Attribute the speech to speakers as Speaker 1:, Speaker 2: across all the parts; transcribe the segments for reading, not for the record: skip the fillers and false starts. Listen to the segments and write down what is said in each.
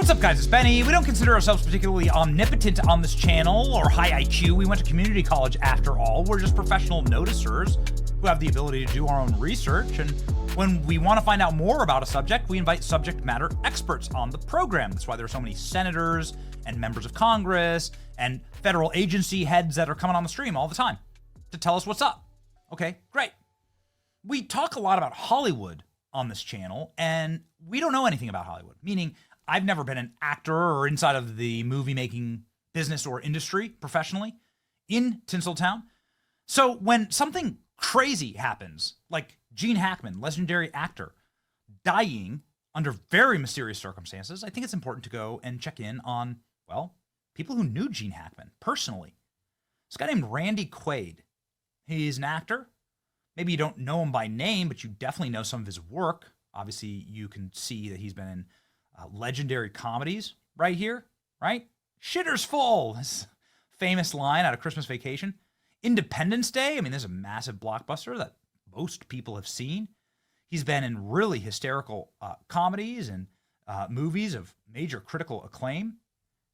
Speaker 1: What's up, guys? It's Benny. We don't consider ourselves particularly omnipotent on this channel or high IQ. We went to community college after all. We're just professional noticers who have the ability to do our own research. And when we want to find out more about a subject, we invite subject matter experts on the program. That's why there are so many senators and members of Congress and federal agency heads that are coming on the stream all the time to tell us what's up. Okay, great. We talk a lot about Hollywood on this channel, and we don't know anything about Hollywood, meaning I've never been an actor or inside of the movie making business or industry professionally in Tinseltown. So when something crazy happens, like Gene Hackman, legendary actor, dying under very mysterious circumstances, I think it's important to go and check in on, well, people who knew Gene Hackman personally. This guy named Randy Quaid. He's an actor. Maybe you don't know him by name, but you definitely know some of his work. Obviously, you can see that he's been in legendary comedies right here, right? Shitter's full, this famous line out of Christmas Vacation. Independence Day, I mean, there's a massive blockbuster that most people have seen. He's been in really hysterical comedies and movies of major critical acclaim.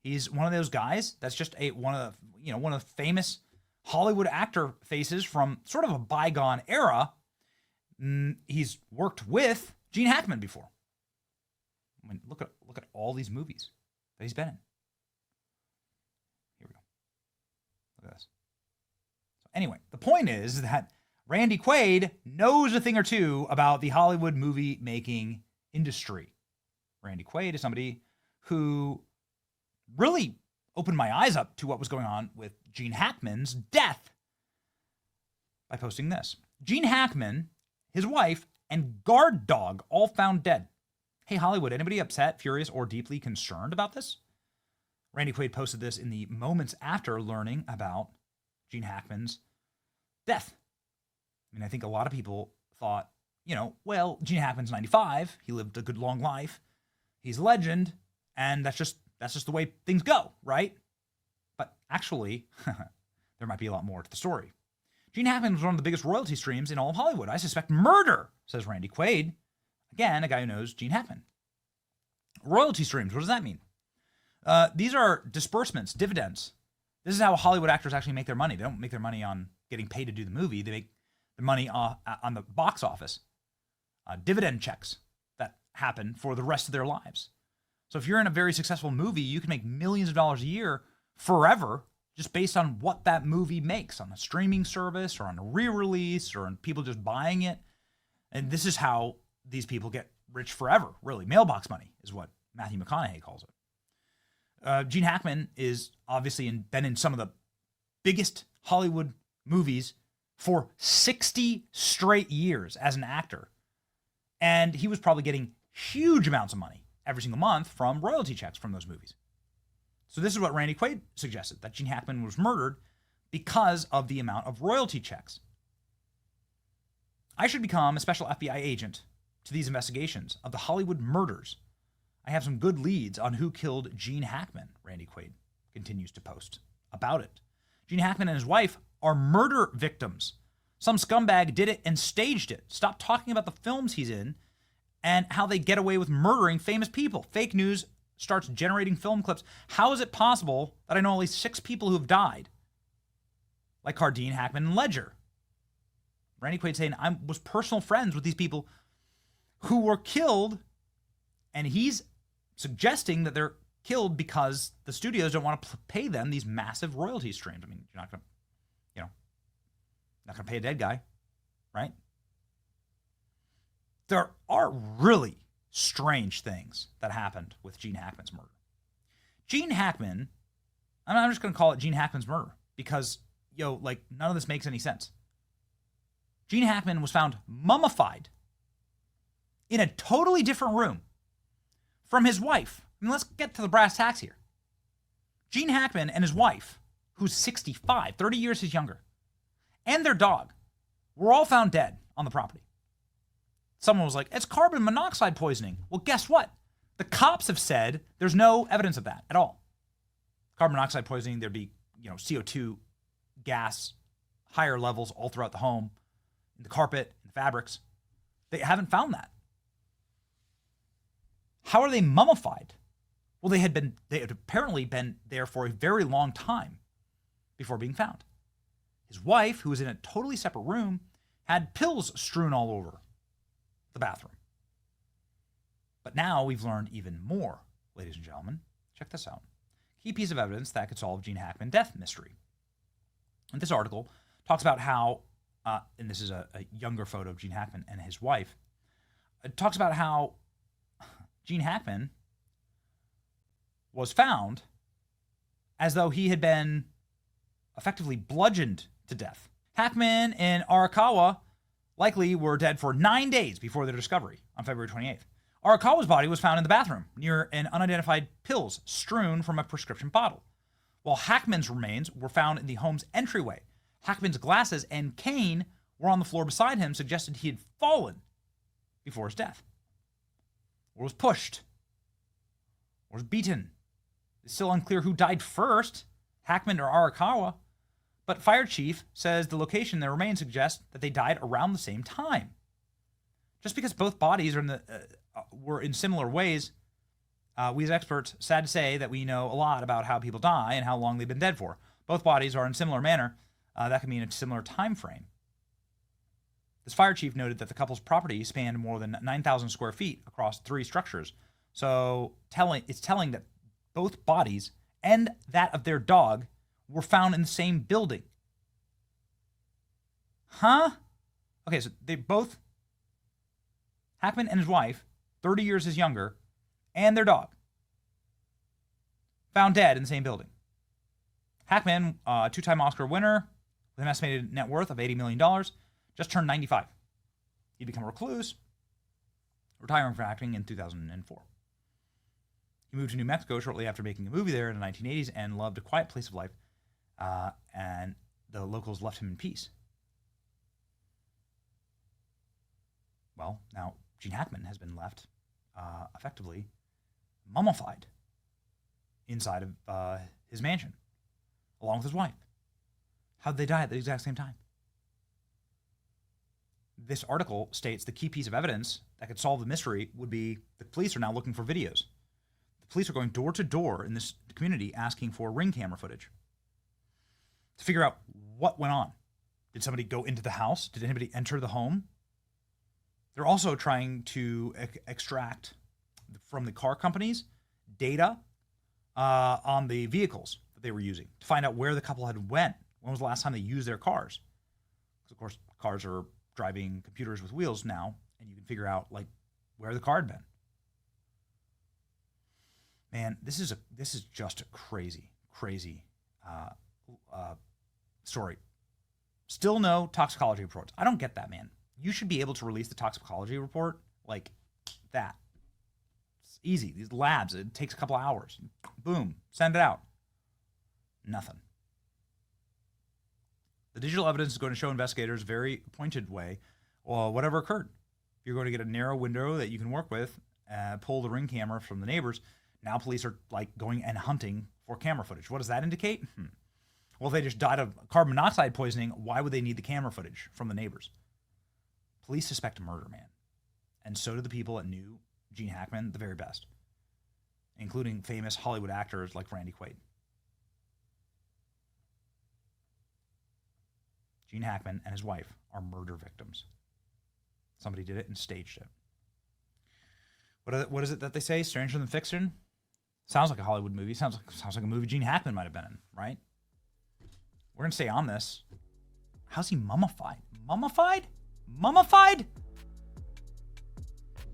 Speaker 1: He's one of those guys that's just one of the famous Hollywood actor faces from sort of a bygone era. He's worked with Gene Hackman before. I mean, look at all these movies that he's been in. Here we go. Look at this. So anyway, the point is that Randy Quaid knows a thing or two about the Hollywood movie making industry. Randy Quaid is somebody who really opened my eyes up to what was going on with Gene Hackman's death by posting this. Gene Hackman, his wife, and guard dog all found dead. Hey, Hollywood, anybody upset, furious, or deeply concerned about this? Randy Quaid posted this in the moments after learning about Gene Hackman's death. I mean, I think a lot of people thought, well, Gene Hackman's 95. He lived a good long life. He's a legend, and that's just the way things go, right? But actually, there might be a lot more to the story. Gene Hackman was one of the biggest royalty streams in all of Hollywood. I suspect murder, says Randy Quaid. Again, a guy who knows Gene Hackman. Royalty streams, what does that mean? These are disbursements, dividends. This is how Hollywood actors actually make their money. They don't make their money on getting paid to do the movie. They make their money on the box office. Dividend checks that happen for the rest of their lives. So if you're in a very successful movie, you can make millions of dollars a year forever just based on what that movie makes on a streaming service or on a re-release or on people just buying it. And this is how these people get rich forever, really. Mailbox money is what Matthew McConaughey calls it. Gene Hackman is obviously been in some of the biggest Hollywood movies for 60 straight years as an actor. And he was probably getting huge amounts of money every single month from royalty checks from those movies. So this is what Randy Quaid suggested, that Gene Hackman was murdered because of the amount of royalty checks. I should become a special FBI agent to these investigations of the Hollywood murders. I have some good leads on who killed Gene Hackman, Randy Quaid continues to post about it. Gene Hackman and his wife are murder victims. Some scumbag did it and staged it. Stop talking about the films he's in and how they get away with murdering famous people. Fake news starts generating film clips. How is it possible that I know at least 6 people who have died? Like Cardine, Hackman, and Ledger. Randy Quaid saying, I was personal friends with these people who were killed, and he's suggesting that they're killed because the studios don't want to pay them these massive royalty streams. I mean, you're not going to pay a dead guy, right? There are really strange things that happened with Gene Hackman's murder. Gene Hackman, I'm just going to call it Gene Hackman's murder because, none of this makes any sense. Gene Hackman was found mummified in a totally different room from his wife. I mean, let's get to the brass tacks here. Gene Hackman and his wife, who's 65, 30 years his younger, and their dog were all found dead on the property. Someone was like, it's carbon monoxide poisoning. Well, guess what? The cops have said there's no evidence of that at all. Carbon monoxide poisoning, there'd be, CO2 gas, higher levels all throughout the home, in the carpet, in the fabrics. They haven't found that. How are they mummified? Well, they had apparently been there for a very long time before being found. His wife, who was in a totally separate room, had pills strewn all over the bathroom. But now we've learned even more, ladies and gentlemen. Check this out. Key piece of evidence that could solve Gene Hackman death mystery. And this article talks about how, and this is a younger photo of Gene Hackman and his wife. It talks about how Gene Hackman was found as though he had been effectively bludgeoned to death. Hackman and Arakawa likely were dead for 9 days before their discovery on February 28th. Arakawa's body was found in the bathroom near an unidentified pills strewn from a prescription bottle, while Hackman's remains were found in the home's entryway. Hackman's glasses and cane were on the floor beside him, suggested he had fallen before his death, or was pushed, or was beaten. It's still unclear who died first, Hackman or Arakawa, but fire chief says the location their remains suggests that they died around the same time. Just because both bodies are were in similar ways, we as experts, sad to say that we know a lot about how people die and how long they've been dead for. Both bodies are in similar manner. That could mean a similar time frame. This fire chief noted that the couple's property spanned more than 9,000 square feet across 3 structures. So it's telling that both bodies and that of their dog were found in the same building. Huh? Okay, so they both, Hackman and his wife, 30 years his younger, and their dog, found dead in the same building. Hackman, a 2-time Oscar winner with an estimated net worth of $80 million, just turned 95. He'd become a recluse, retiring from acting in 2004. He moved to New Mexico shortly after making a movie there in the 1980s and loved a quiet place of life, and the locals left him in peace. Well, now Gene Hackman has been left effectively mummified inside of his mansion, along with his wife. How did they die at the exact same time? This article states the key piece of evidence that could solve the mystery would be the police are now looking for videos. The police are going door to door in this community asking for ring camera footage to figure out what went on. Did somebody go into the house? Did anybody enter the home? They're also trying to extract from the car companies data on the vehicles that they were using to find out where the couple had went. When was the last time they used their cars? Because, of course, cars are driving computers with wheels now, and you can figure out, like, where the car had been. Man, this is just a crazy story. Still no toxicology reports. I don't get that, man. You should be able to release the toxicology report like that. It's easy. These labs, it takes a couple hours. Boom, send it out. Nothing. The digital evidence is going to show investigators a very pointed way whatever occurred. You're going to get a narrow window that you can work with, pull the ring camera from the neighbors. Now police are like going and hunting for camera footage. What does that indicate? Well, if they just died of carbon monoxide poisoning, why would they need the camera footage from the neighbors? Police suspect a murder, man. And so do the people that knew Gene Hackman the very best, including famous Hollywood actors like Randy Quaid. Gene Hackman and his wife are murder victims. Somebody did it and staged it. What is it that they say? Stranger than fiction? Sounds like a Hollywood movie. Sounds like a movie Gene Hackman might have been in, right? We're going to stay on this. How's he mummified? Mummified? Mummified?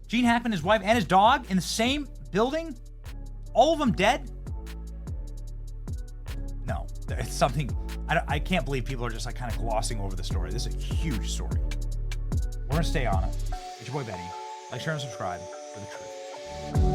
Speaker 1: Gene Hackman, his wife, and his dog in the same building? All of them dead? No, it's something. I can't believe people are just like kind of glossing over the story. This is a huge story. We're going to stay on it. It's your boy Benny. Like, share, and subscribe for the truth.